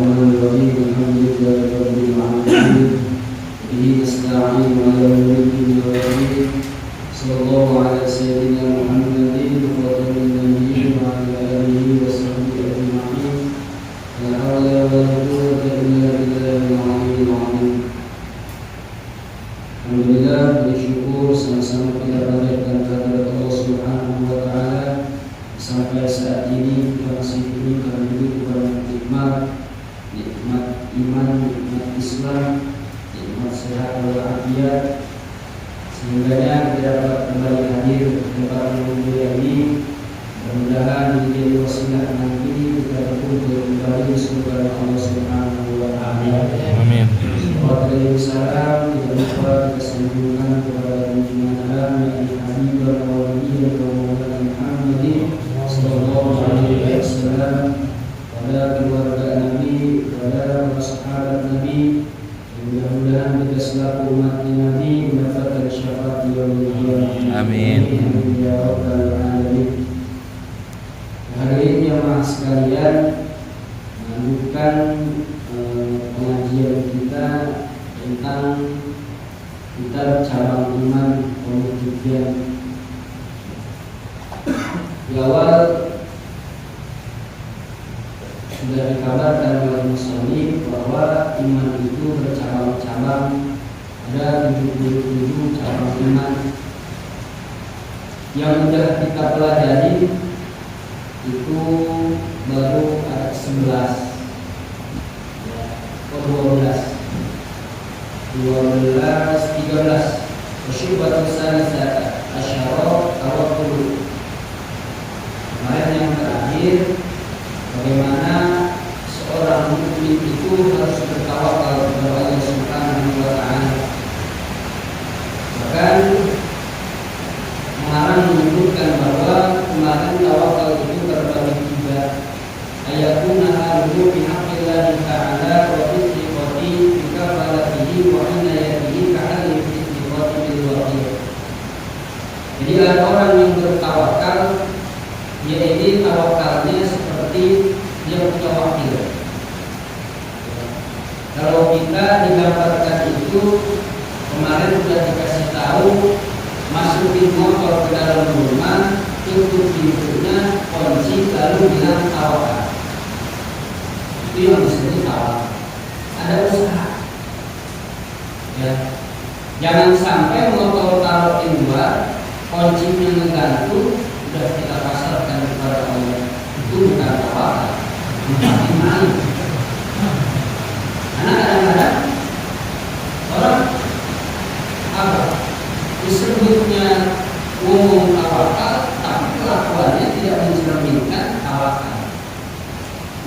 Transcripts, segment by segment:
Bismillahirrahmanirrahim. Alhamdulillahirabbil alamin. Bihi nasta'in 'ala umuri dunya wad din. Sallallahu ala sayyidina Muhammadin wa ala alihi wa alihi wa sahbihi ajma'in. La hawla wa la quwwata illa billahil aliyyil azim. Alhamdulillah, bersyukur sama-sama kita panjatkan kehadirat Allah Subhanahu wa taala. Sampai saat ini kita masih diberikan nikmat iman, nikmat Islam, nikmat sehat walafiat, sehingga kita dapat kembali hadir di tempat yang mulia ini. Mudah-mudahan menjadi wasilah nanti kita berkumpul kembali di surga Allah Subhanahu wa taala. Amin. Waalaikumsalam. Kita lupa kita sambungkan kepada junjungan yang Habibur wa Nabiyyur Maulana Muhammadin sallallahu alaihi wasallam, pada keluarga Nabi, pada sahabat Nabi. Mudah-mudahan kita selaku umat Nabi mendapatkan syafaat yaumil qiyamah. Amin. Ya rabbal alamin. Hadirin jamaah sekalian, melanjutkan pengajian kita tentang kitab cabang iman pembuktian. Di awal sudah dikabarkan oleh musannif bahwa iman itu bercabang-cabang, ada 77 cabang iman. Yang sudah kita pelajari itu baru ada 11, 13. Syubhatu salisata asyara tawakkul. Kemarin yang terakhir, bagaimana seorang mukmin itu harus bertawakal kepada Allah Subhanahu wa taala. Bahkan mengarang menyebutkan bahwa kemarin tawakal itu terbagi tiga. Ayatuna halu bihaqqillah ta'ala wa bittiqati bikafalatihi wa inayatihi ka'ali bittiqati bil waqi'. Jadi ada orang yang bertawakal, yaitu tawakalnya seperti dia punya wakil. Kalau kita digambarkan itu, kemarin sudah dikasih tahu, masukin motor ke dalam rumah, tutup pintunya, kunci, lalu bilang tawakal. Itu yang disebut tawakal. Ada usaha. Ya. Jangan sampai motor taruh di luar, kuncinya ngegantung, sudah kita pasarkan kepada Allah. Itu bukan tawakal, bukan main. Karena kadang-kadang orang apa disebutnya ngomong tawakal, tapi kelakuannya tidak mencerminkan tawakal.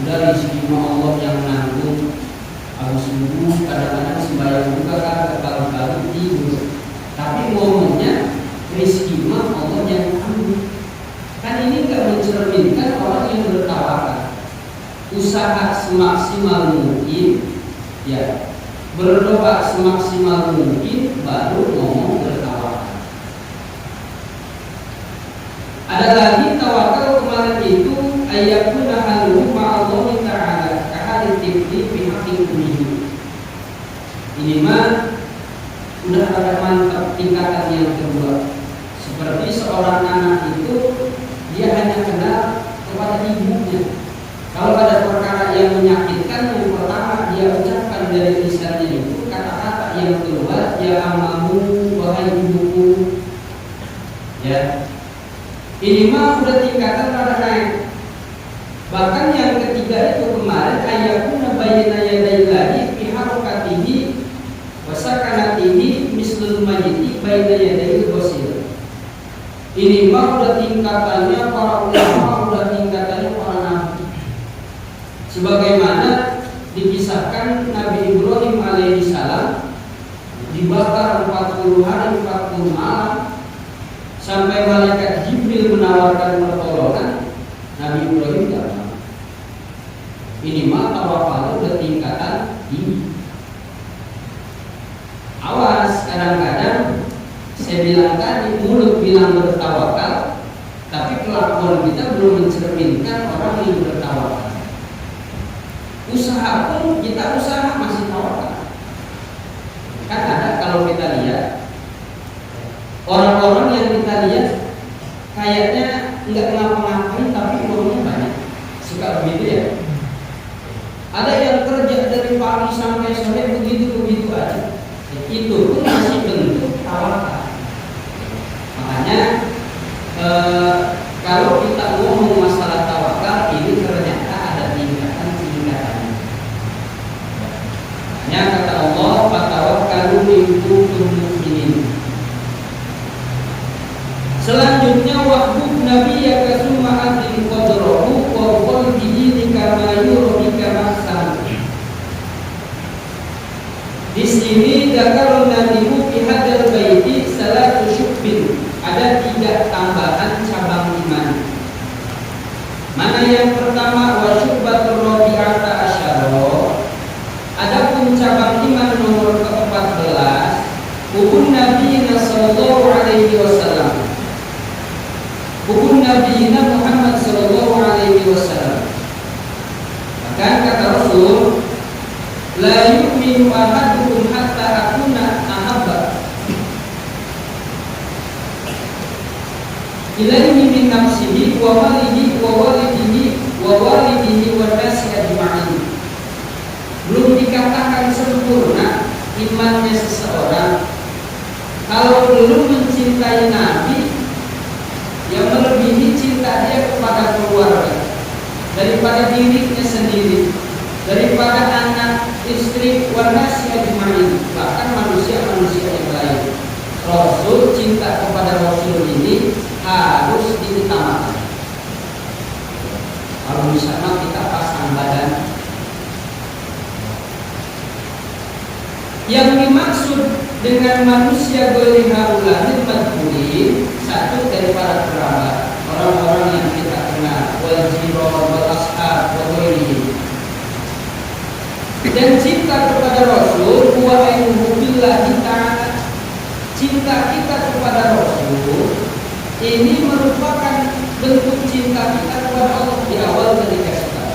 Sudah rezeki Allah yang menanggung, harus subuh, kadang-kadang sembahyang buka kan kepala-kepala tidur, tapi ngomongnya rezeki Allah yang menanggung. Kan ini tidak mencerminkan orang yang bertawakal. Usaha semaksimal mungkin, ya, berdoa semaksimal mungkin, baru ngomong bertawakal. Ada lagi tawakal kemarin itu ayatuna halu ma'allahi ta'ala kahari tifli bihaqqin ummihi. Ini mah udah ada mantap tingkatan yang kedua. Seperti seorang anak itu dia hanya kenal kepada ibunya. Kalau ada perkara yang menyakitkan, yang pertama dia ucapkan dari lisannya itu kata-kata yang keluar, ya amamu, wahai ibuku. Ya, ini mah udah tingkatan pada naik. Bahkan yang ketiga itu kemarin ayatuna bayyana yadaillahi fi harakatihi wa sakanatihi mislul mayyiti bayyana yadayil basir. Ini mah udah tingkatannya para ulama, udah tingkatannya para nabi. Sebagaimana dikisahkan Nabi Ibrahim alaihissalam dibakar 40 hari 40 malam sampai malaikat Jibril menawarkan pertolongan, Nabi Ibrahim tidak mau. Ini mah tawakal udah tingkatan tinggi. Awas, kadang-kadang saya bilang tadi, mulut bilang bertawakal, tapi kelakuan kita belum mencerminkan orang yang bertawakal. Usaha pun kita usaha masih tawakal. Kan ada kalau kita lihat orang-orang yang kita lihat kayaknya nggak ngapa-ngapain tapi uangnya banyak, suka begitu ya. Ada yang kerja dari pagi sampai sore begitu aja, itu pun masih bentuk tawakal. Makanya kalau kita ngomong masalah tawakal ini ternyata ada tingkatan-tingkatannya. Makanya kata Allah, "Fatawakkalu in kuntum mu'minin." Selanjutnya wahbub nabiyyaka summa adil qadrahu wa qul bihi kama yurika maksan. Di sini zakarun nabimu fi hadzal baiti salatu syubbin. Ada 3 tambahan cabang iman. Mana yang pertama wa syubbatur rabi'ata asyara. Adapun cabang iman nomor ke-14 hubun Nabi sallallahu alaihi wasallam. Hubun Nabi Muhammad sallallahu alaihi wasallam. Maka kata Rasul, la yu'minu ahadukum hatta akuna ahabba ilaihi min nafsihi wa malihi wa walidihi wa nasi ajma'in. Belum dikatakan sempurna imannya seseorang kalau belum mencintai Nabi yang melebihi cinta dia kepada keluarga daripada dirinya sendiri, daripada anak, istri, wanasi ajma'in, bahkan manusia-manusia yang lain. Rasul, cinta kepada Rasul ini harus diutamakan. Kalau misalnya kita pasang badan, yang dimaksud dengan manusia golihaulah madhuri, satu dari para kerabat, orang-orang yang kita kenal, wal jiran wal ashab wa ghairihi. Dan cinta kepada Rasul huwa ainuhu billahi ta'ala. Cinta kita kepada Rasul ini merupakan bentuk cinta kita kepada Allah di awal ketika kita.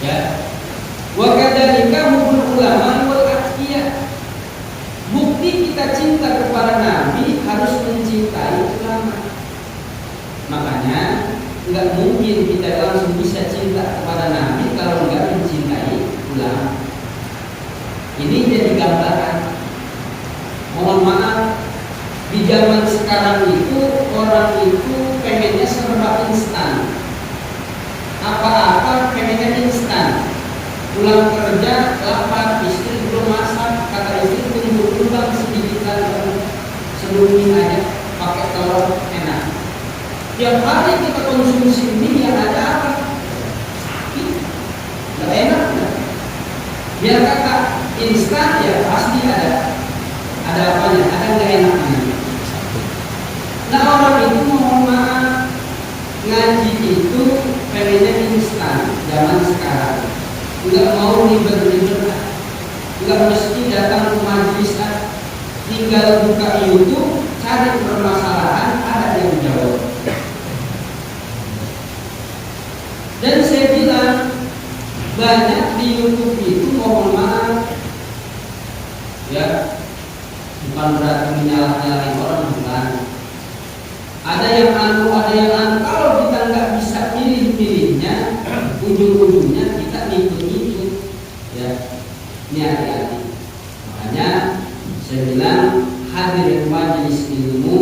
Ya. Wa kadzalika hubul ulama wal atqiyah. Bukti kita cinta kepada Nabi harus mencintai ulama. Makanya nggak mungkin kita langsung bisa cinta kepada Nabi kalau nggak mencintai ulama. Ini jadi gambaran. Mohon maaf, di zaman sekarang itu orang itu pengennya serba instan. Apa-apa pengennya instan. Pulang kerja lapar, istri belum masak, kata istri tunggu pulang sedikit lagi sebelum ini aja pakai telur enak. Tiap hari kita konsumsi mie yang ada apa? Sakit, nggak enak. Biar kata instan ya pasti ada apanya, ada nggak enaknya. Nah orang itu mohon maaf, ngaji itu pengennya instan zaman sekarang. Nggak mau ribet-ribet, nggak mesti datang ke majelis, tinggal buka YouTube, cari permasalahan, ada yang jawab. Dan saya bilang banyak di YouTube itu mohon maaf, ya bukan berarti menyalahi orang, bukan. Ada yang anu, ada yang anu. Kalau kita nggak bisa pilih-pilihnya, ujung-ujungnya kita ngikut-ngikut, ya. Ini hati-hati. Makanya saya bilang hadir majelis ilmu,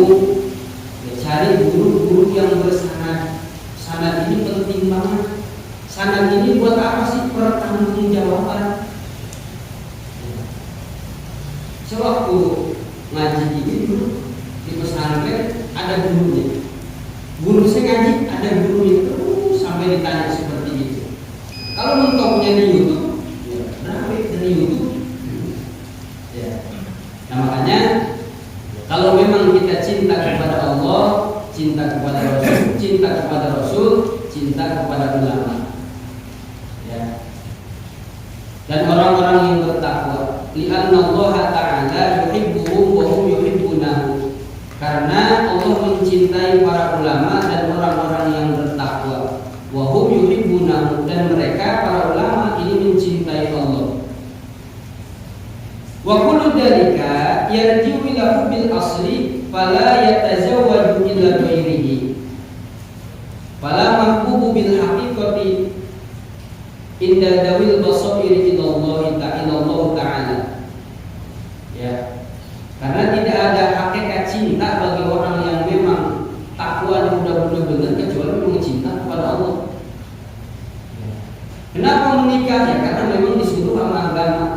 ya, cari guru-guru yang bersanad. Sanad ini penting banget. Sanad ini buat apa sih? Pertanggungjawaban. Sewaktu ngaji ini dulu di pesantren ada gurunya. Guru saya ngaji ada gurunya terus sampai ditanya seperti itu. Kalau mentoknya di YouTube, ya berapa dari YouTube? Ya. Nah makanya kalau memang kita cinta kepada Allah, cinta kepada Rasul, cinta kepada ulama, ya. Dan orang-orang yang bertakwa, li'anna Allah Ta'ala yuhibbuhum wa hum yuhibbunahu. Karena Allah mencintai para ulama dan orang-orang yang bertakwa. Wa hum yuhibbunahu, dan mereka para ulama ini mencintai Allah. Wa kullu dzalika yarji'u ila hubbil asli fala yatazawwaju illa ghairihi. Fala mahbubu bil haqiqati inda dawil basairi ila Allah ta'ala. Ya. Karena tidak ada hakikat cinta bagi orang yang memang takwa yang udah benar-benar kecuali memang cinta kepada Allah. Kenapa menikah? Ya karena memang disuruh sama agama.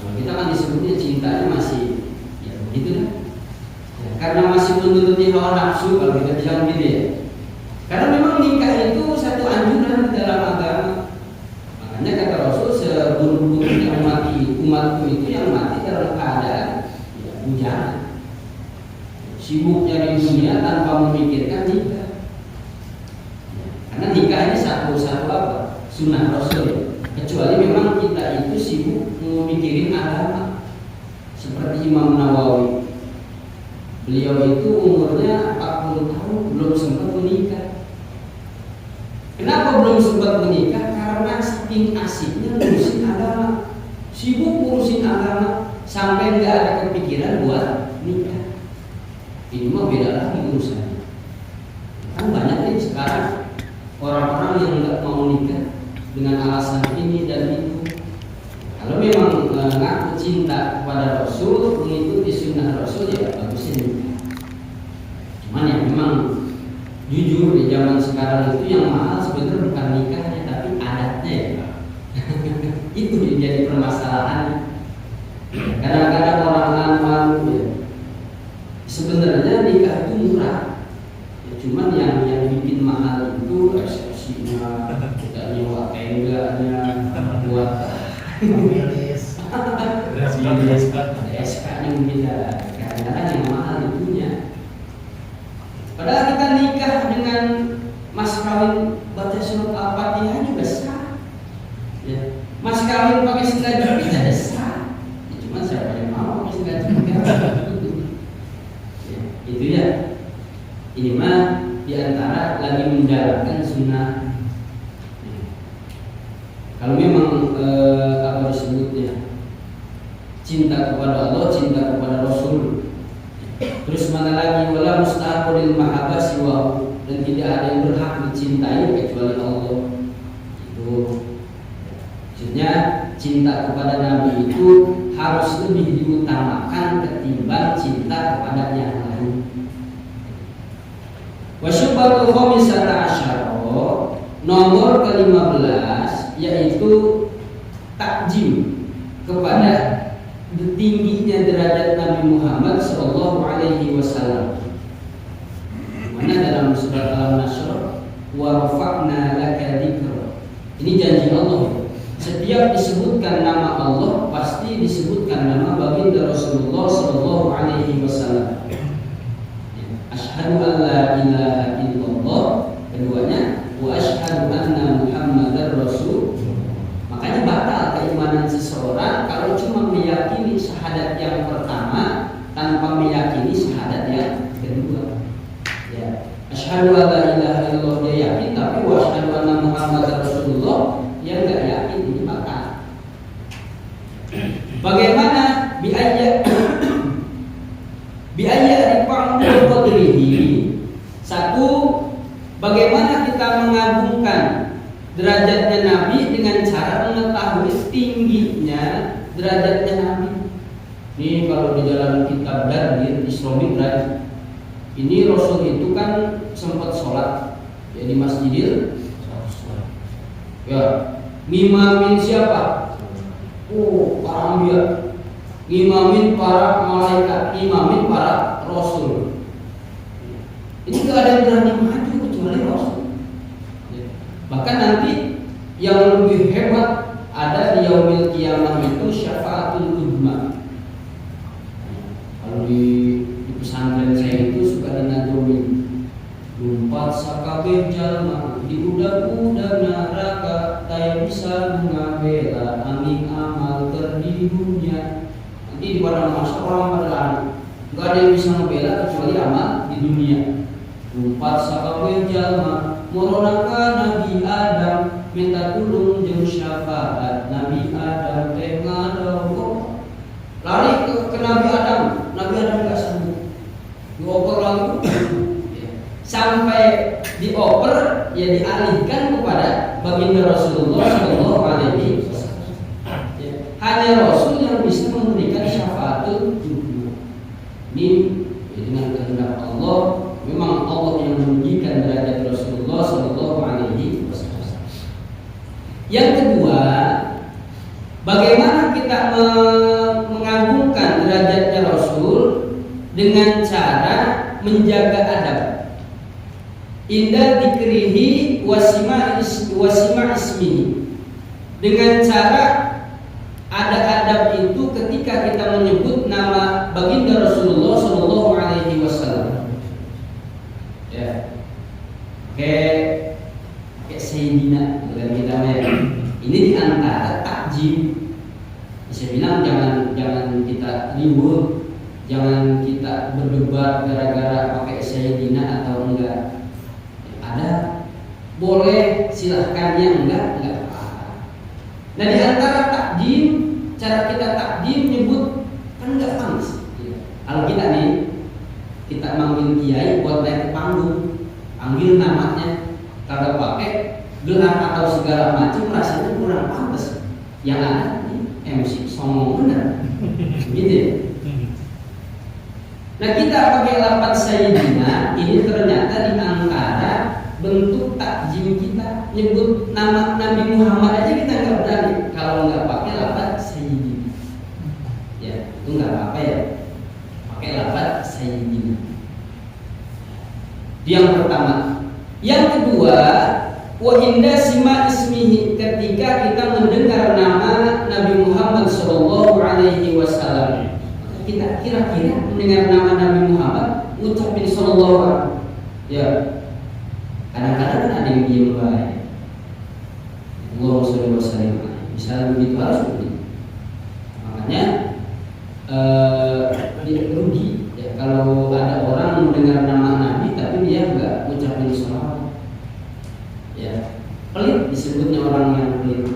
Kalau kita kan disebutnya cintanya masih ya begitu lah. Ya, karena masih menuruti hawa nafsu kalau kita bilang gitu ya. Karena memang nikah itu satu anjuran di dalam agama. Makanya kata Rasul seburuk-buruknya umatku itu yang mati dalam keadaan ya bujana. Sibuk cari dunia tanpa memikirkan nikah. Ya, karena nikah ini satu apa? Sunnah Rasul. Kecuali memang kita itu sibuk memikirin agama. Seperti Imam Nawawi. Beliau itu umurnya 40 tahun belum sempat menikah. Kenapa belum sempat menikah? Karena saking asiknya ngurusin agama. Sibuk ngurusin agama sampai nggak ada kepikiran buat nikah. Ini mah beda lagi urusannya. Kan banyak nih sekarang orang-orang yang nggak mau nikah dengan alasan ini dan itu. Kalau memang ngaku cinta kepada Rasul, mengikuti sunnah Rasul ya bagusnya nikah. Cuman ya memang jujur di zaman sekarang itu yang mahal sebenarnya bukan nikahnya tapi adatnya ya. Itu yang jadi permasalahan. Kadang-kadang orang lamar ya. Sebenarnya nikah itu murah. Ya, cuman yang bikin mahal itu resepsinya, kita nyewa tengganya, buat SK-nya mungkin kadang-kadang yang mahal itunya. Padahal kita nikah dengan mas kawin baca surat Al-Fatihah juga sah. Ya. Mas kawin pakai sendal jepit ada sah. Ya, cuma siapa yang mau pakai sendal jepit? Ya, itu ya. Ini mah diantara lagi menjalankan sunnah. Ya. Kalau memang apa disebutnya cinta kepada Allah, cinta kepada Rasul. Terus mana lagi wala mustahaqul mahabbah siwa, dan tidak ada yang berhak dicintai kecuali Allah. Itu maksudnya cinta kepada Nabi itu harus lebih diutamakan ketimbang cinta kepada yang lain. Wa syubhatul khamisata asyara, nomor ke-15 yaitu takjim kepada tingginya derajat Nabi Muhammad Sallallahu Alaihi Wasallam. Mana dalam surat Al-Nasr, wa rafa'na laka dzikra. Ini janji Allah. Setiap disebutkan nama Allah pasti disebutkan nama baginda Rasulullah Sallallahu Alaihi Wasallam. Asyhadu an la ilaha illallah. Keduanya, wa asyhadu anna Muhammadar Rasul. Makanya batal keimanan seseorang kalau cuma meyakini syahadat yang pertama tanpa meyakini syahadat yang kedua. Ya, asyhadu an la ilaha illallah dia yakin, tapi wa asyhadu anna Muhammadar Rasulullah yang enggak yakin, ini batal. Bagaimana biaya rifa'u qadrihi? Satu, bagaimana kita mengagungkan derajatnya Nabi dengan cara mengetahui tingginya derajatnya Nabi. Ini kalau di dalam kitab Dardir Isra Mi'raj, ini Rasul itu kan sempat sholat ya di Masjidil ya, ngimamin siapa? Para anbiya, ngimamin para malaikat, ngimamin para Rasul. Ini gak ada yang berani maju kecuali Rasul. Bahkan nanti yang lebih hebat ada di yaumil qiyamah itu syafaatul uzma. Kalau di pesantren saya itu suka dinadomin lumpat sakabeh jalma di udah neraka tak bisa mengabela angin amal di dunia. Nanti di padang mahsyar orang pada lari, nggak ada yang bisa membela kecuali amal di dunia. Lumpat sakabeh jalma Moronaka Nabi Adam minta tulung jeung syafaat Nabi Adam teh ngadongkok. Lari ke Nabi Adam enggak sanggup. Dioper lagi sampai dioper ya dialihkan kepada baginda Rasulullah Shallallahu Alaihi Wasallam. Hanya Rasul yang bisa memberikan syafaatul jubur. Ini dengan kehendak Allah. Memang Allah yang meninggikan derajat Rasulullah Shallallahu Alaihi Wasallam. Yang kedua, bagaimana kita mengagungkan derajatnya Rasul dengan cara menjaga adab. Indah dikrihi wasima ismihi. Dengan cara ada adab itu ketika kita menyebut nama baginda Rasulullah Shallallahu Alaihi Wasallam. Ya, kayak Sayyidina bukan kita ya. Ini diantara takjim. Saya bilang jangan kita ribut, jangan kita berdebat gara-gara pakai Sayyidina atau enggak. Ada boleh silahkan yang enggak apa-apa. Nah di antara takdim, cara kita takdim nyebut kan enggak panas. Kalau kita nih kita manggil kiai buat naik ke panggung, panggil namanya, kalau pakai gelar atau segala macam rasanya kurang pantas. Yang ada nih MC songong bener, gitu ya. Nah kita pakai lafaz Sayyidina ini ternyata di antara bentuk takjim kita. Nyebut nama Nabi Muhammad aja kita nggak berani kalau nggak pakai lafaz Sayyidina. Ya itu nggak apa-apa ya, pakai lafaz Sayyidina. Yang pertama. Yang kedua, wa inda sima ismihi, ketika kita mendengar nama Nabi Muhammad Shallallahu Alaihi Wasallam, kita kira-kira mendengar nama Nabi Muhammad ucapin Shallallahu Alaihi. Ya, kadang-kadang kan ada yang diem baik. Allahumma sholli wa sallim. Misalnya begitu harus begitu. Makanya dia rugi ya, kalau ada orang mendengar nama Nabi tapi dia enggak ucapin sholawat. Ya, pelit disebutnya orang yang pelit.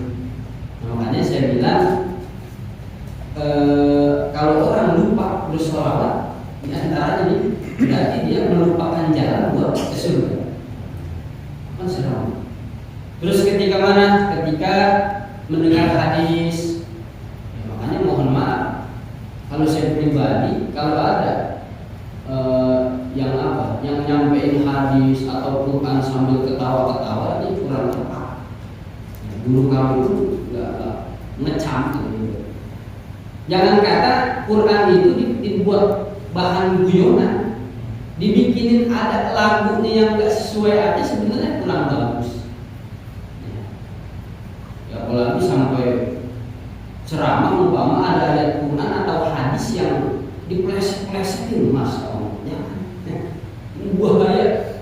Nah, makanya saya bilang kalau orang lupa bersholawat, di antaranya ini berarti dia melupakan jalan buat ke surga. Kan serem. Terus ketika mana? Ketika mendengar hadis. Ya, makanya mohon maaf. Kalau saya pribadi, kalau ada yang apa, yang nyampein hadis atau Quran sambil ketawa-ketawa, ini kurang tepat. Ya, guru kami itu nggak ngecam gitu. Jangan kata Quran itu dibuat bahan guyonan, dibikinin ada lagunya yang nggak sesuai aja sebenarnya kurang bagus. Ya apalagi sampai ceramah umpama ada ayat Quran atau hadis yang dipleset-plesetin, Mas. Ini bahaya.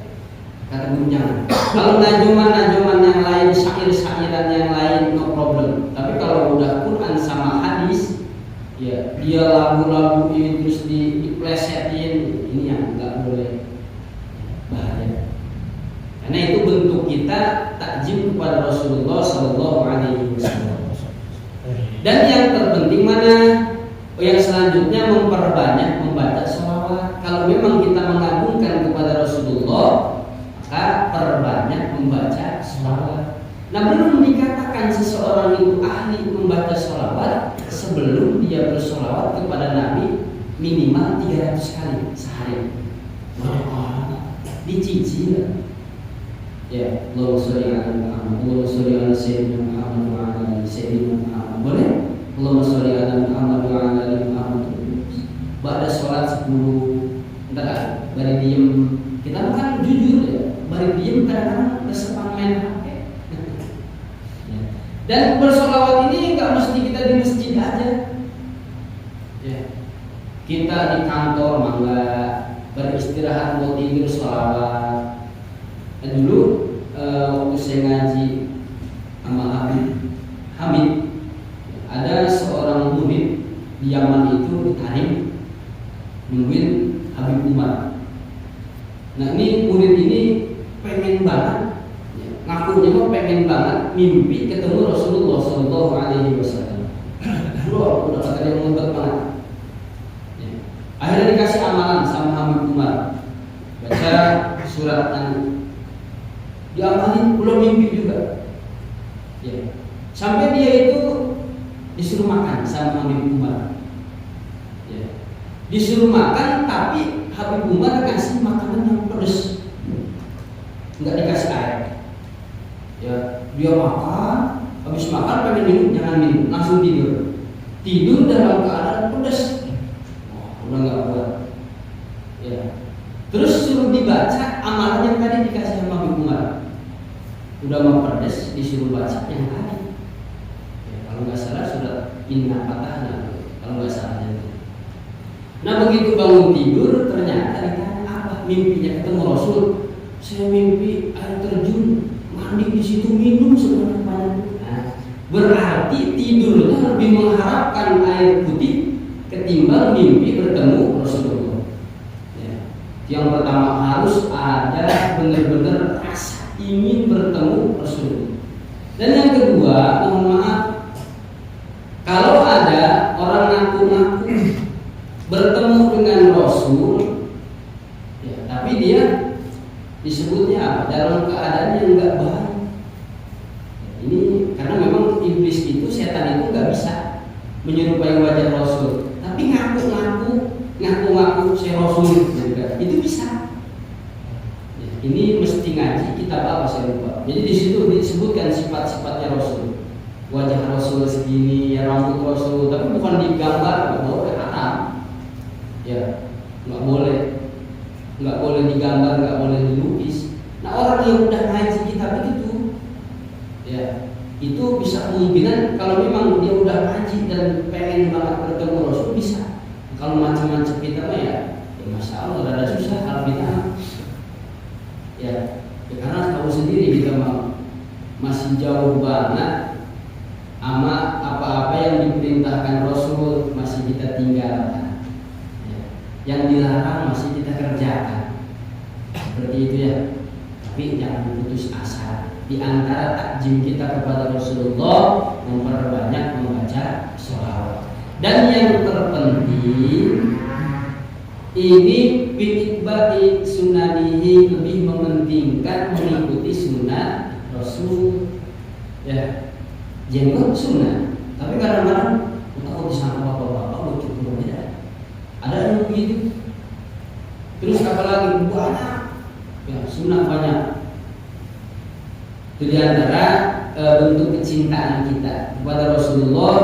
Kata gunjang. Kalau najuman yang lain, syair-syairan yang lain no problem. Tapi kalau udah Quran sama hadis, ya dia lagu-lagu ini terus diplesetin, ini yang nggak boleh, bahaya. Karena itu bentuk kita takjim kepada Rasulullah Shallallahu Alaihi Wasallam. Dan yang terpenting mana? Yang selanjutnya memperbanyak membaca sholawat. Kalau memang kita mengagungkan kepada Rasulullah, maka perbanyak membaca sholawat. Nah belum dikatakan seseorang itu ahli membaca sholawat sebelum dia bersholawat kepada Nabi minimal 300 kali sehari. Dicicil. Ya, Allahumma sholli ala Muhammad, Allahumma sholli ala Sayyidina Muhammad wa ala Sayyidina Muhammad. Boleh? Allahumma sholli ala Muhammad wa ala Muhammad. Ba'da sholat 10. Entar bari diem. Kita kan jujur ya, bari diem kadang-kadang kesepan main HP. Dan bersolawat ini nggak mesti kita di masjid aja. Ya. Kita di kantor mangga, beristirahat mau tidur sholawat. Dulu waktu saya ngaji sama Hamid, ada seorang murid di Yaman itu ditarik nungguin Habib Umar. Nah ini murid ini pengen banget, ngakunya mah pengen banget mimpi ketemu Rasulullah Shallallahu Alaihi Wasallam. Udah kata dia ngotot banget. Ya. Akhirnya dikasih amalan sama Habib Umar, baca surat An. Diamalin, belum mimpi juga. Ya. Sampai dia itu disuruh makan sama Habib Umar. Ya. Disuruh makan, tapi Habib Umar kasih makanan yang pedas, nggak dikasih air. Ya, dia makan, habis makan pengen minum, jangan minum, langsung tidur. Tidur dalam keadaan pedas. Udah nggak kuat. Ya. Terus suruh dibaca amalan yang tadi dikasih sama Habib Umar. Udah mau pedas, disuruh baca yang tadi. Ya, kalau nggak salah sudah inna fatahna, kalau nggak salah itu. Nah begitu bangun tidur ternyata ditanya apa mimpinya ketemu Rasul. Saya mimpi air terjun, mandi di situ, minum sebanyak-banyaknya. Nah, berarti tidurnya lebih mengharapkan air putih ketimbang mimpi bertemu Rasulullah. Ya. Yang pertama harus ada benar-benar rasa ingin bertemu Rasulullah. Dan yang kedua, mohon maaf, kalau ada orang ngaku-ngaku bertemu dengan Rasul, ya, tapi dia disebutnya apa? Dalam keadaan yang enggak baik. Ini karena memang iblis itu, setan itu nggak bisa menyerupai wajah Rasul, tapi ngaku-ngaku saya Rasul juga, itu bisa. Ya, ini mesti ngaji kitab apa saya lupa. Jadi di situ disebutkan sifat-sifatnya Rasul. Wajah Rasul segini, ya rambut Rasul, tapi bukan digambar, nggak boleh, haram. Ya, nggak boleh digambar, nggak boleh dilukis. Nah orang yang udah ngaji kitab itu, ya itu bisa kemungkinan kalau memang dia udah ngaji dan pengen banget bertemu Rasul bisa. Kalau macam-macam kita mah ya masya Allah rada susah kalau kita. Ya karena tahu sendiri kita masih jauh banget sama apa-apa yang diperintahkan Rasul masih kita tinggalkan. Yang dilarang masih kita kerjakan, seperti itu ya. Tapi jangan putus asa. Di antara takjim kita kepada Rasulullah, memperbanyak membaca sholawat. Dan yang terpenting ini bi'itba'i sunanihi, lebih mementingkan mengikuti sunnah Rasul. Ya, jenggot sunnah. Tapi kadang-kadang takut disangka bapak-bapak lucu berbeda. Ada yang begitu. Terus apalagi banyak, ya sunnah banyak. Itu diantara bentuk kecintaan kita kepada Rasulullah.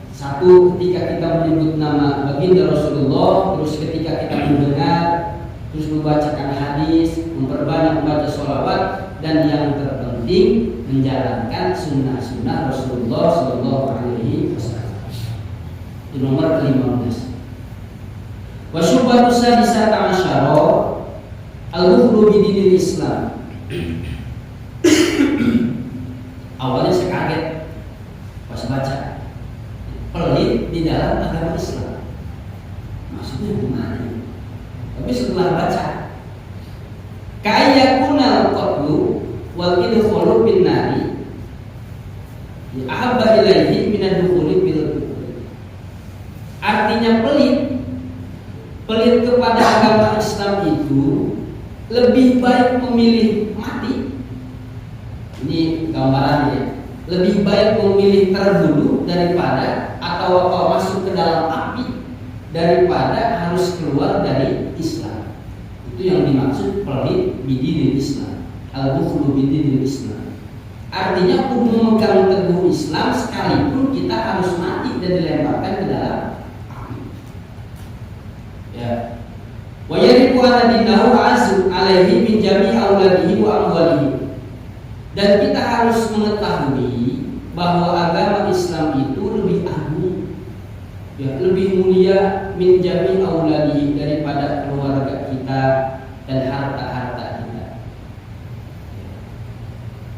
Satu, ketika kita menyebut nama baginda Rasulullah, terus ketika kita mendengar, terus membacakan hadis, memperbanyak membaca sholawat, dan yang terpenting menjalankan sunnah-sunnah Rasulullah Sallallahu Alaihi Wasallam. Di nomor 15. Wasyubhatu sadisata asyara al-bukhlu bidinil Islam. Awalnya saya kaget pas baca pelit di dalam agama Islam. Maksudnya gimana? Tapi setelah baca kayyakunal qatlu wal idkhulu bin nari ahabba ilaihi min ad-dukhuli bil. Artinya pelit kepada agama Islam itu lebih baik memilih mati. Ini gambarannya. Lebih baik memilih terdulu daripada atau masuk ke dalam api daripada harus keluar dari Islam. Itu yang dimaksud pelit bidinil Islam, al-bukhlu bidinil Islam. Artinya memegang teguh Islam sekalipun kita harus mati dan dilemparkan ke dalam api. Ya. Wa yariku anadinahu azu alaihi min jami' auladihi wa amwalihi. Dan kita harus mengetahui bahwa agama Islam itu lebih agung, ya, lebih mulia min jami' auladihi, daripada keluarga kita dan harta-harta kita.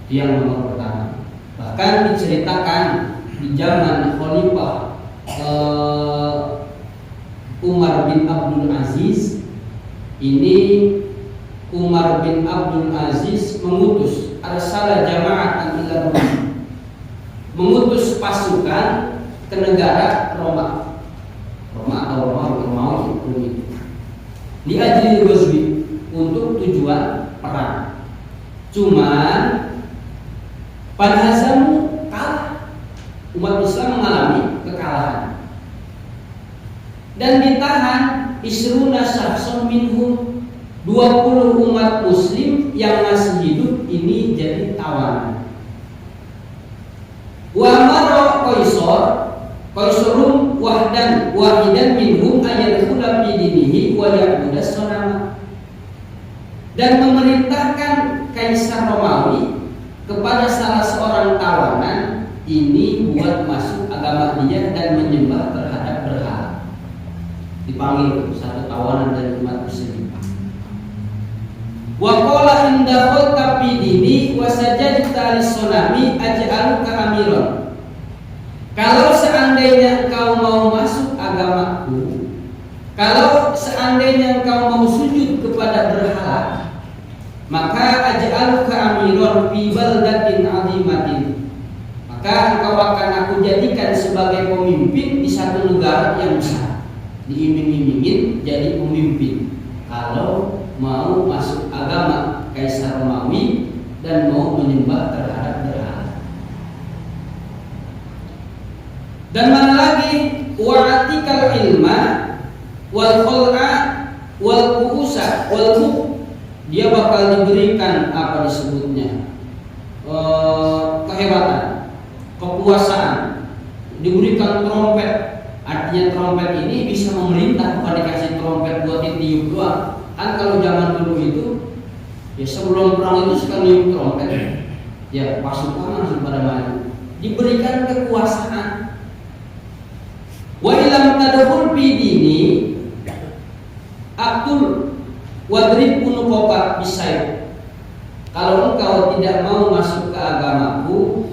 Itu yang nomor pertama. Bahkan diceritakan di zaman Khalifah Umar bin Abdul Aziz. Ini Umar bin Abdul Aziz mengutus arsala jama'atan ila Rum. mengutus pasukan ke negara Roma atau Romawi di ajli ghazwi, untuk tujuan perang. Cuman panhazamu kalah, umat Islam mengalami kekalahan dan ditahan isruna syahsun minhum, 20 umat muslim yang masih hidup ini jadi tawanan. Wa mara Qaisarum wahidan minhum ayadkhula fi dinihi wa ya'budas sanama, dan memerintahkan Kaisar Romawi kepada salah seorang tawanan ini buat masuk agama dia dan menyembah terhadap berhala. Dipanggil satu tawanan dari umat muslim. Wa qala inda khalta fi dini wa sajadta lis-sanami aj'aluka amiran. Kalau seandainya engkau mau masuk agamaku, kalau seandainya engkau mau sujud kepada berhala, maka aj'aluka amiran fi baldatin 'azimatin, maka engkau akan aku jadikan sebagai pemimpin di satu negara yang besar. Diiming-imingin jadi pemimpin kalau mau masuk agama Kaisar Romawi dan mau menyembah terhadap berhala. Dan mana lagi, wa'atikal ilma wal khul'a wal ku'usa wal muk, dia bakal diberikan apa disebutnya, kehebatan, kekuasaan, diberikan trompet. Artinya trompet ini bisa memerintah, bukan dikasih trompet buat ditiup doang. Kan kalau zaman dulu itu, ya sebelum perang itu suka niup trompet, ya pasukan langsung pada maju. Diberikan kekuasaan. Wa ilam tadkhul fi dini aktul wadrib unuqaka bisayf. Kalau engkau tidak mau masuk ke agamaku,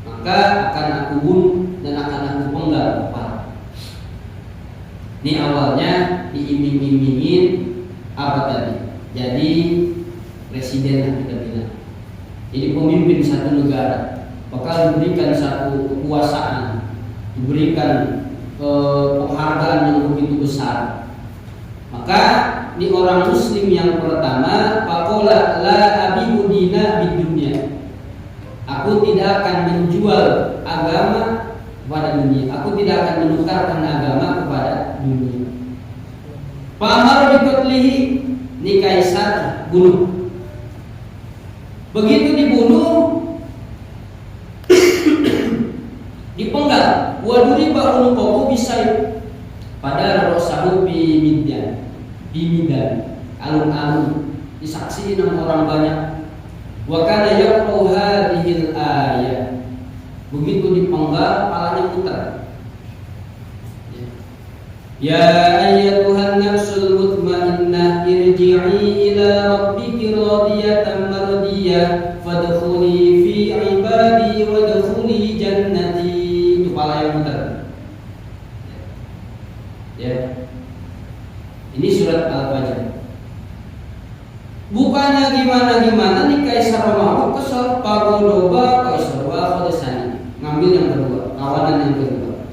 maka akan aku bunuh dan akan aku penggal kepala. Ini awalnya diiming-imingin apa tadi? Jadi presiden lah kita bilang. Jadi pemimpin satu negara bakal diberikan satu kekuasaan, diberikan penghargaan yang begitu besar. Maka di orang muslim yang pertama, faqala la abiu dina bidunya. Aku tidak akan menjual agama kepada dunia. Aku tidak akan menukarkan agama kepada dunia. Pa'amar biqatlihi, ni Kaisar bunuh. Begitu dibunuh, dipenggal, waduriba unuqahu bisayf, pada rosahu bimidan, alun-alun, disaksikan sama orang banyak. Wa kana yaqra'u hadhil ayat. Begitu dipenggal, kepalanya putar. Ya ayyatuhan nafsul mutmainnah, irji'i ila rabbiki radiyatan mardiyah, fadkhuli fi ibadi wadkhuli jannati. Itu kepala yang putar. Ya. Ini surat Al-Fajr. Bukannya gimana nih Kaisar Romawi kesel, pagodoba Kaisar Khadasani, ngambil yang kedua, kawanan yang kedua.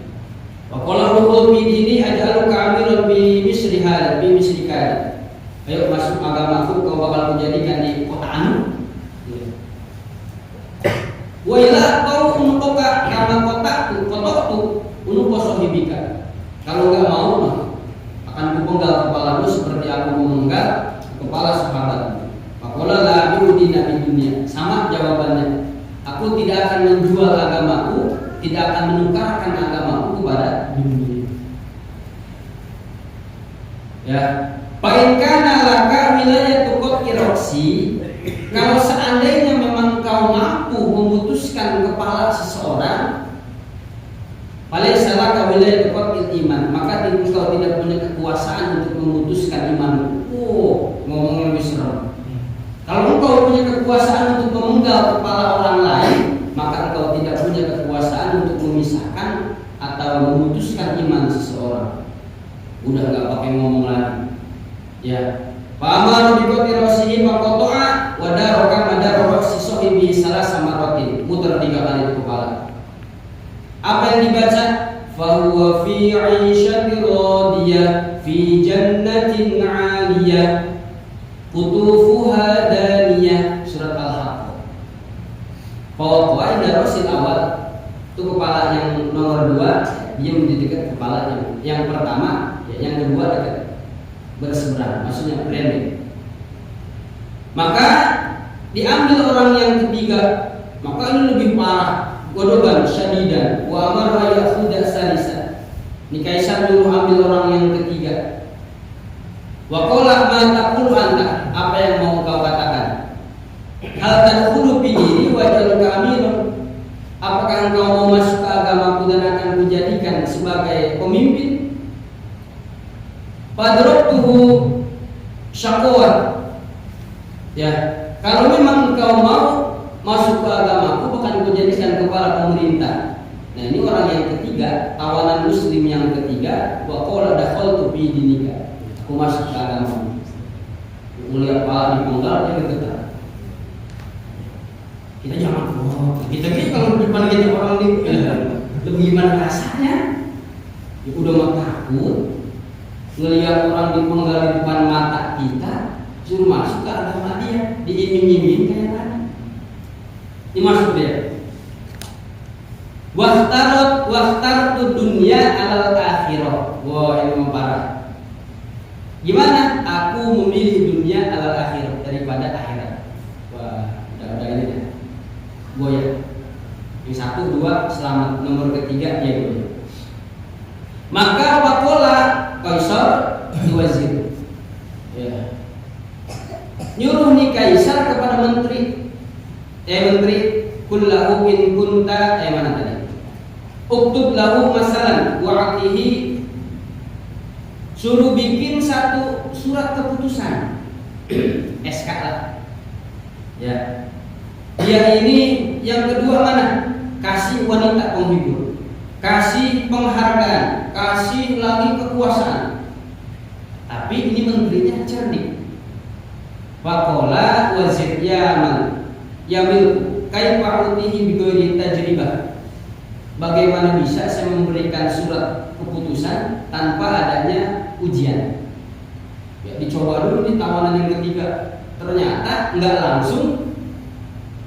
Waqala ruhul bidini aj'aluka amiran bi misri kali. Ayo masuk agamaku, kau bakal kujadikan di kota anu. Wa ila kau unuka kama kotakku unukosohibika. Kalau enggak mau mah akan kupenggal kepalamu seperti aku memenggal kepala sahabat. Faqala la biudina di dunia. Sama jawabannya. Aku tidak akan menjual agamaku, tidak akan menukarkan agamaku kepada dunia. Ya, fa in kana laka wilayatu qirasi, kalau seandainya memang kau mampu memutuskan kepala seseorang, paling salah kau wilayatu iman, maka engkau tidak punya kekuasaan untuk memutuskan iman. Ngomong lebih serem. Kalau engkau punya kekuasaan untuk memenggal kepala orang lain, maka engkau tidak punya kekuasaan untuk memisahkan atau memutuskan iman seseorang. Udah nggak pakai ngomong lagi. Ya. Fa'amaru biqati rasihi faqata'a wa daraka madara rasi sahibi salah sama rotin. Muter 3 kali di kepala. Apa yang dibaca? Fahuwa fi 'ishatin radiyah fi jannatin 'aliyah qutufuha daniyah. Surat Al-Haqqah. Pokoknya darosil awal itu kepala yang nomor 2 dia menjadi dekat kepala yang pertama, yang kedua dekat berseberang, maksudnya branding. Maka diambil orang yang ketiga, maka ini lebih parah, godoban syadidan wa amara ya'khudha salisa. Ini Kaisar dulu ambil orang yang ketiga. Wa qala ma taqulu anta, apa yang mau kau katakan? Hal tadkhulu fi dini wa jalka amirun, apakah engkau mau masuk ke agamaku dan akan kujadikan sebagai pemimpin? Padroktuhu syaqwa. Ya, kalau memang engkau mau masuk ke agamaku, bukan kujadikan kepala pemerintah. Nah, ini orang yang ketiga, tawanan muslim yang ketiga. Wa qala dakhaltu fi dinika, aku masuk ke agamamu. Melihat kepala dipenggal, dia bergetar. Kita jangan kita kalau di depan kita orang ini lebih gimana rasanya? Ya, udah mah takut ngelihat orang dipenggal di depan mata kita, suruh masuk ke agama dia, diiming-iming kayak tadi. Ini masuk dia. Wahtartu dunya alal akhirah. Wah, ini memparah. Gimana? Aku memilih dunia alal akhirah daripada akhirat. Wah, udah ini ya. Goyah. Yang 1, 2 selamat, nomor ketiga dia goyah. Maka waqala Kaisar wazir. Ya. Nyuruh nih Kaisar kepada menteri. Menteri kullahu in kunta mana tadi? Uktub lahu masalan wa'atihi, suruh bikin satu surat keputusan SK lah. Ya. Dia ini yang kedua mana? Kasih wanita penghibur, kasih penghargaan, kasih lagi kekuasaan. Tapi ini menterinya cerdik. Faqala wazir Yaman yamil kaifa utihi bi ghairi tajribah. Bagaimana bisa saya memberikan surat keputusan tanpa adanya ujian? Ya, dicoba dulu di tawanan yang ketiga. Ternyata enggak langsung,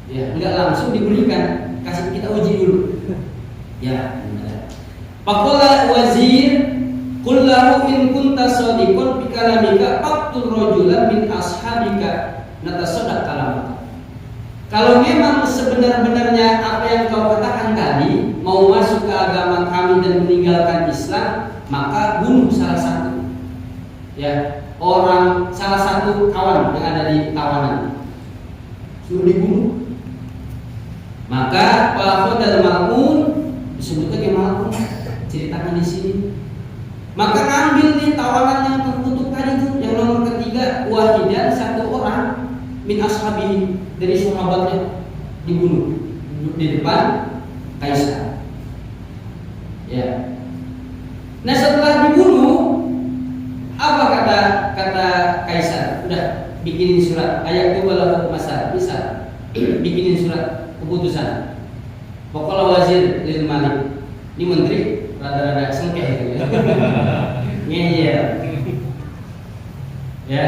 ya enggak langsung diberikan, kasih kita uji dulu. Ya, faqala wazir qul lahu in kunta shadiqan bi kalamika faqtul rajulan min ashabika natasaddaq kalamaka. Kalau memang sebenar-benarnya apa yang kau katakan tadi, mau masuk ke agama kami dan meninggalkan Islam, maka bunuh salah satu, ya, orang, salah satu kawan yang ada di tawanan, suruh dibunuh. Maka Pak Khodal Mal'un disebutkan yang Mal'un, ceritakan di sini. Maka ngambil nih tawanan yang terkutuk tadi itu, yang nomor ketiga, wahidan, satu orang min ashabihi, dari sahabatnya, dibunuh di depan Kaisar. Ya. Nah, setelah dibunuh, apa kata Kaisar? Udah bikinin surat, ayat itu walau masal, bisa bikinin surat keputusan. Pokoknya wazir lil malik. Ini menteri rada-rada sengkeh gitu ya. Ngeyel. Ya.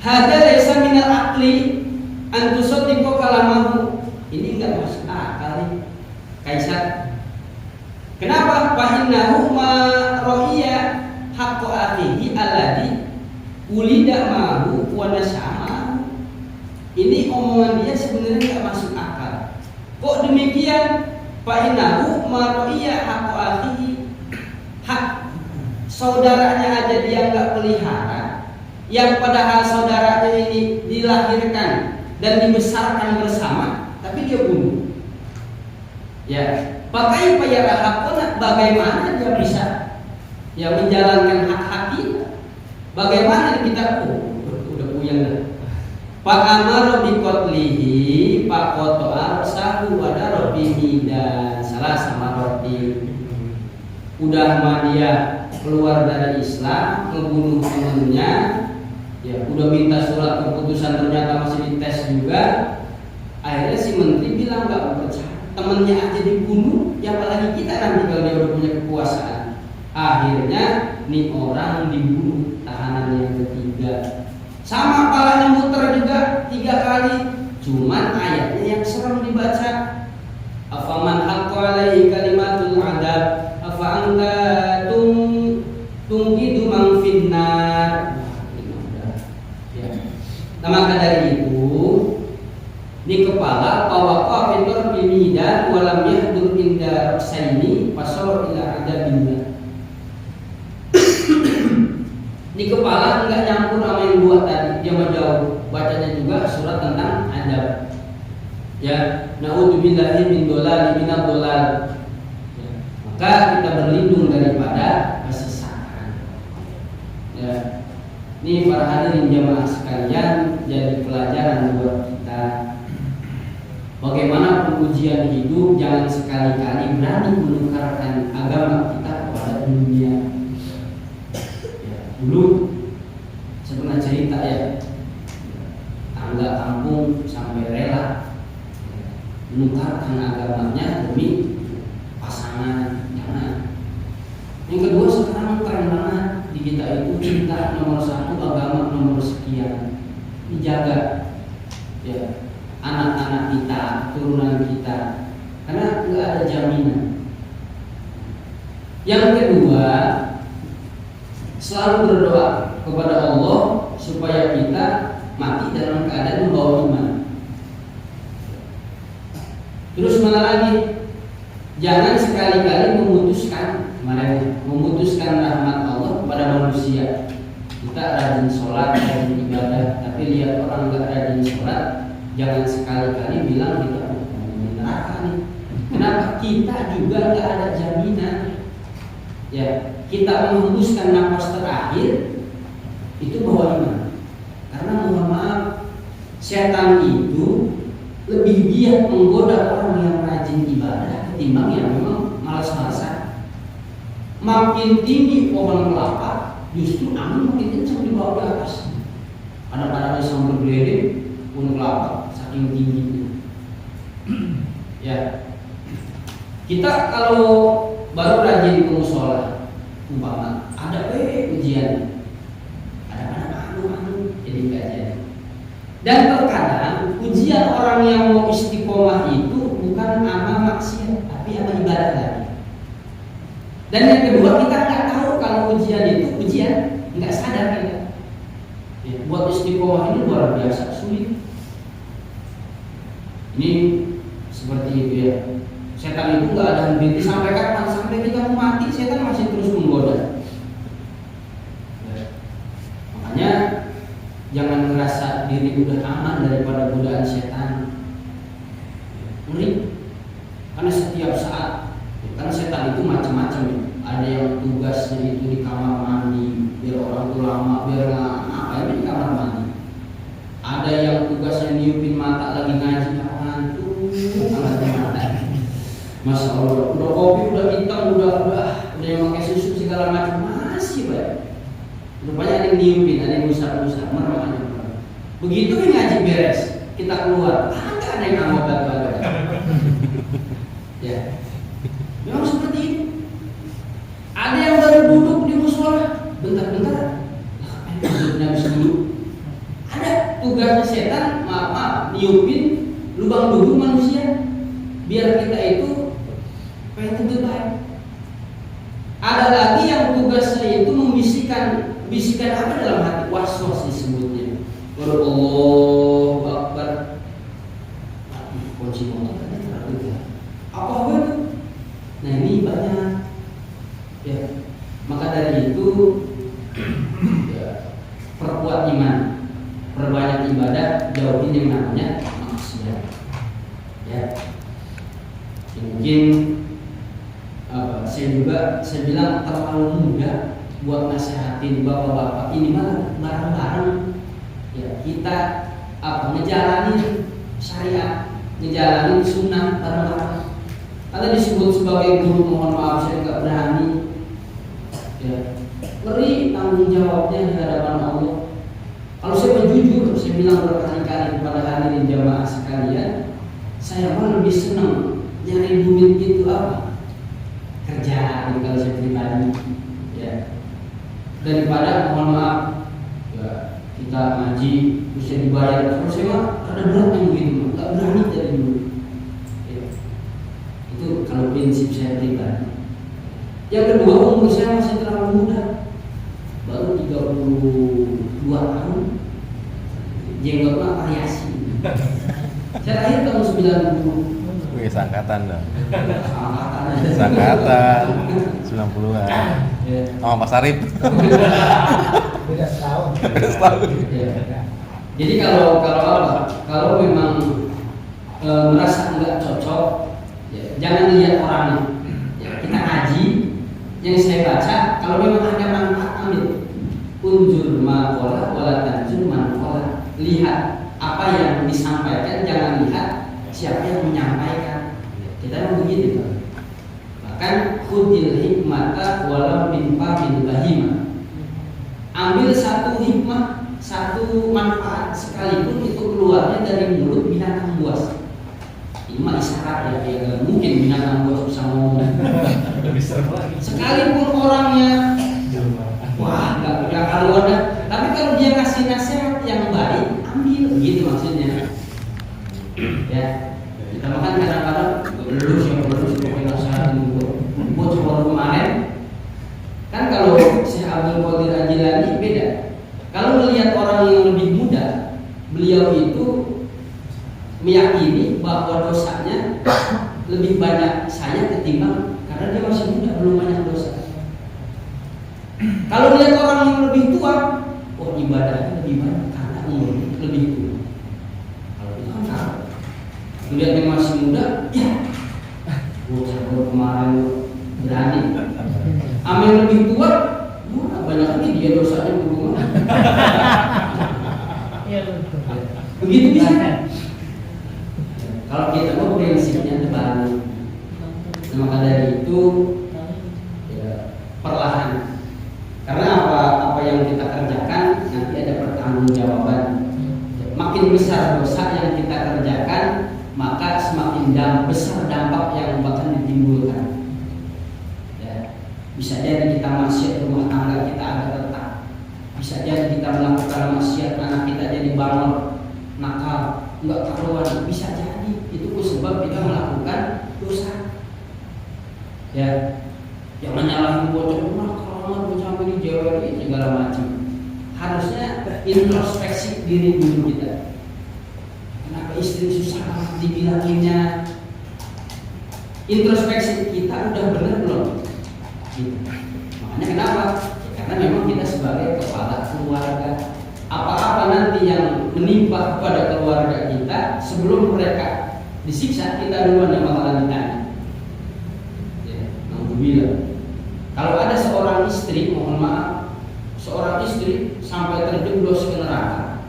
Hada laysa minal aqli an tusaddiqu kalamahu. Ini enggak masuk akal Kaisar. Kenapa? Fa innahu ma ra'iya haqqo akhihi alladhi ulida ma'hu wa nasha'a. Ini omongan dia sebenarnya enggak masuk akal. Kok demikian? Fa innahu ma ra'iya haqqo akhihi, hak saudaranya aja dia enggak pelihara, yang padahal saudaranya ini dilahirkan dan dibesarkan bersama, tapi dia bunuh. Ya, pakai payah hakuna, bagaimana dia bisa ya menjalankan hak-hak kita? Bagaimana kita udah puyeng dah. Pak amar bi qatlihi pak qata'a sahu wa darabihi, dan salah sama roti. Udah mah dia keluar dari Islam, ngebunuh temannya. Ya, udah minta surat keputusan, ternyata masih dites juga. Akhirnya si menteri bilang nggak percaya. temennya aja dibunuh, ya apalagi kita nanti kalau dia udah punya kekuasaan. Akhirnya nih orang dibunuh, tahanan yang ketiga. Sama palanya muter juga 3 kali. Cuman ayatnya yang serem dibaca. Afaman haqqo alaihi kalimatul adab afa anta tungkidu man finnar. Ya. Nah, maka dari itu di kepala pawaqa fitur bimidan walam yahdur inda saini fasor ila adabillah. Di kepala enggak nyampur sama yang dua tadi, dia menjauh. Bacanya juga surat tentang adab. Ya, na'udzubillahi min dolali minad dolal. Ya, maka kita berlindung daripada kesesatan. Ya. Ini para hadirin jamaah sekalian, jadi pelajaran buat kita. Bagaimana ujian hidup, jangan sekali-kali berani menukarkan agama kita kepada dunia. Ya, dulu saya pernah cerita ya, tangga kampung sampai rela menukarkan agamanya demi pasangan. Jangan. Yang kedua, sekarang tren banget di kita itu cinta nomor 1, agama nomor sekian. Dijaga ya, anak-anak kita, turunan kita, karena nggak ada jaminan. Yang kedua, selalu berdoa kepada Allah supaya kita mati dalam keadaan membawa iman. Terus mana lagi? Jangan sekali-kali memutuskan rahmat Allah kepada manusia. Kita rajin sholat, rajin ibadah, tapi lihat orang nggak rajin sholat, jangan sekali-kali bilang kita di neraka nih. Kenapa? Kita juga nggak ada jaminan. Ya, kita menghembuskan nafas terakhir itu bawa iman. Karena mohon maaf, setan itu lebih giat menggoda orang yang rajin ibadah ketimbang yang memang malas-malasan. Makin tinggi pohon kelapa, justru angin makin kencang di bawah di atas. Kadang-kadang bisa bergeledek pohon kelapa saking tingginya. Ya, kita kalau baru rajin ke mushola, umpama ada ujian, kadang-kadang anu jadi nggak jadi. Dan terkadang ujian orang yang mau istiqomah itu bukan sama maksiat, tapi sama ibadah lagi. Dan yang kedua, kita nggak tahu kalau ujian itu ujian, nggak sadar kita. Ya, buat istiqomah ini luar biasa sulit. Ini seperti itu ya. Setan itu nggak ada henti sampai kapan? Sampai kita mau mati, setan masih terus menggoda. Ya. Makanya jangan merasa diri udah aman daripada godaan setan. Ngeri. Karena setiap saat, karena setan itu macam-macam ya. Ada yang tugasnya itu di kamar mandi, biar orang itu lama, biar apa di kamar mandi. Ada yang tugasnya niupin mata lagi ngaji, ngantuk, mata. Masya Allah, udah kopi, udah hitam, udah yang pakai susu segala macam masih baik. Rupanya ada yang niupin, ada yang usap-usap, merem. Begitu kan ngaji beres, kita keluar, ada yang anggota. Ya, memang seperti itu. Ada yang baru duduk di musola, bentar-bentar, duduknya habis duduk. Ada tugasnya setan, maaf, niupin lubang duduk manusia, biar kita itu pengen tidur baik. Ada lagi yang tugasnya itu bisikan apa dalam hati, waswas disebutnya. Allahu Akbar. Kunci motor kan terlalu ya. Apa itu? Nah ini banyak. Ya, maka dari itu ya, perkuat iman, perbanyak ibadah, jauhin yang namanya maksiat. Ya, mungkin saya bilang terlalu muda buat nasihatin bapak-bapak ini malah bareng-bareng. Ya, kita ngejalanin syariat, ngejalanin sunnah bareng-bareng. Kalau disebut sebagai guru, mohon maaf saya nggak berani. Ya, ngeri tanggung jawabnya di hadapan Allah. Kalau saya jujur, saya bilang berkali-kali kepada hadirin jamaah sekalian, saya malah lebih senang nyari duit itu apa? Kerjaan kalau saya pribadi, ya. Daripada mohon maaf, ya, kita ngaji bisa dibayar. Kalau saya mah ada beratnya begitu, nggak berani dari dulu. Ya. Itu kalau prinsip saya pribadi. Yang kedua, umur saya masih terlalu muda, baru 32 tahun. Jenggot mah variasi. Saya lahir tahun 90. Wih, sangkatan dong. Angkatan. Sangkatan 90-an. Sama Pak Sarip. Beda setahun. Ya. Jadi kalau apa? Kalau memang merasa nggak cocok, ya, jangan lihat orangnya. Ya, kita ngaji, yang saya baca, kalau memang ada manfaat ambil. Unjur maqala wala tanjur manqala. Lihat apa yang disampaikan, jangan lihat siapa yang menyampaikan. Kita memang begitu. Bahkan khudil hikmata walau min fahil bahima. Ambil satu hikmah, satu manfaat sekalipun itu keluarnya dari mulut binatang buas. Ini mah isyarat ya, mungkin binatang buas bisa ngomong. Sekalipun orangnya wah nggak karuan, tapi kalau dia kasih nasihat yang baik, ambil, gitu maksudnya. Ya, kita makan kadang-kadang belus pakai nasihat itu. Buat coba kemarin, kan kalau Syekh Abdul Qadir Al-Jilani beda. Kalau melihat orang yang lebih muda, beliau itu meyakini bahwa dosanya lebih banyak saya ketimbang karena dia masih muda, belum banyak dosa. Kalau lihat orang yang lebih tua, oh ibadahnya lebih banyak karena umurnya lebih tua. Kalau itu kan kalau lihat yang masih muda, ya, bocah kemarin berani. Ambil lebih tua, banyak lagi dia dosanya berhubungan. Begitu bisa. Kalau kita mau prinsipnya terbalik, maka dari itu ya, perlahan. Karena apa yang kita kerjakan nanti ada pertanggungjawaban. Makin besar dosa yang kita kerjakan, maka semakin besar dampak yang bakal ditimbulkan. Ya, bisa jadi kita maksiat rumah tangga kita agak retak. Bisa jadi kita melakukan maksiat anak kita jadi bangor, nakal, nggak karuan. Bisa jadi itu sebab kita melakukan dosa. Ya, jangan nyalahin bocor rumah. Sampai di Jawa ini segala macam. Harusnya introspeksi diri dulu kita. Kenapa istri susah banget dibilanginnya? Introspeksi kita udah benar belum? Gitu. Makanya kenapa? Ya, karena memang kita sebagai kepala keluarga. Apa-apa nanti yang menimpa kepada keluarga kita sebelum mereka disiksa, kita duluan yang bakalan ditanya. Ya, alhamdulillah. Kalau ada seorang istri, mohon maaf, seorang istri sampai terjeblos ke neraka,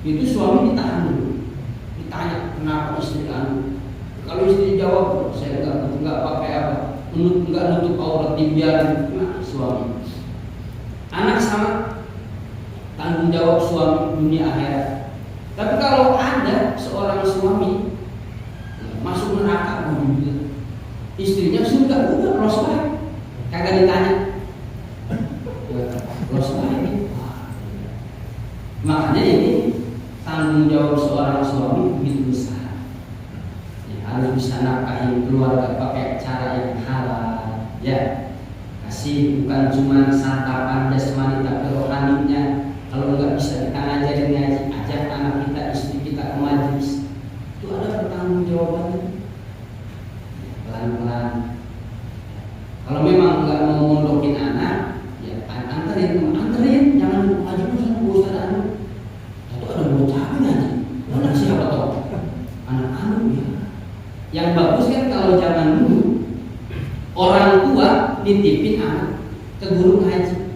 itu suami ditahan dulu, ditanya kenapa istri anu. Kalau istri jawab, saya nggak pakai apa, nggak nutup aurat, dibiarin, nah, suami. Anak sama, tanggung jawab suami dunia akhirat. Tapi kalau ada seorang suami masuk neraka, istrinya sudah lolos baik. Kagak ditanya, lolos lagi. Makanya ini tanggung jawab seorang suami begitu besar. Ya, harus bisa nafkahin keluarga pakai cara yang halal. Ya, kasih bukan cuma santapan jasmani tapi rohaninya. Kalau nggak bisa kita ngajarin ngaji, ajak anak kita, istri kita ke majelis. Itu ada pertanggung jawabannya. Pelan-pelan. Kalau memang nggak mau mondokin anak, ya anterin, jangan ngaji dulu sama bos anu. Itu ada bocah ngaji, anak siapa toh? Anak anu ya. Yang bagus kan kalau zaman dulu orang tua nitipin anak ke guru ngaji.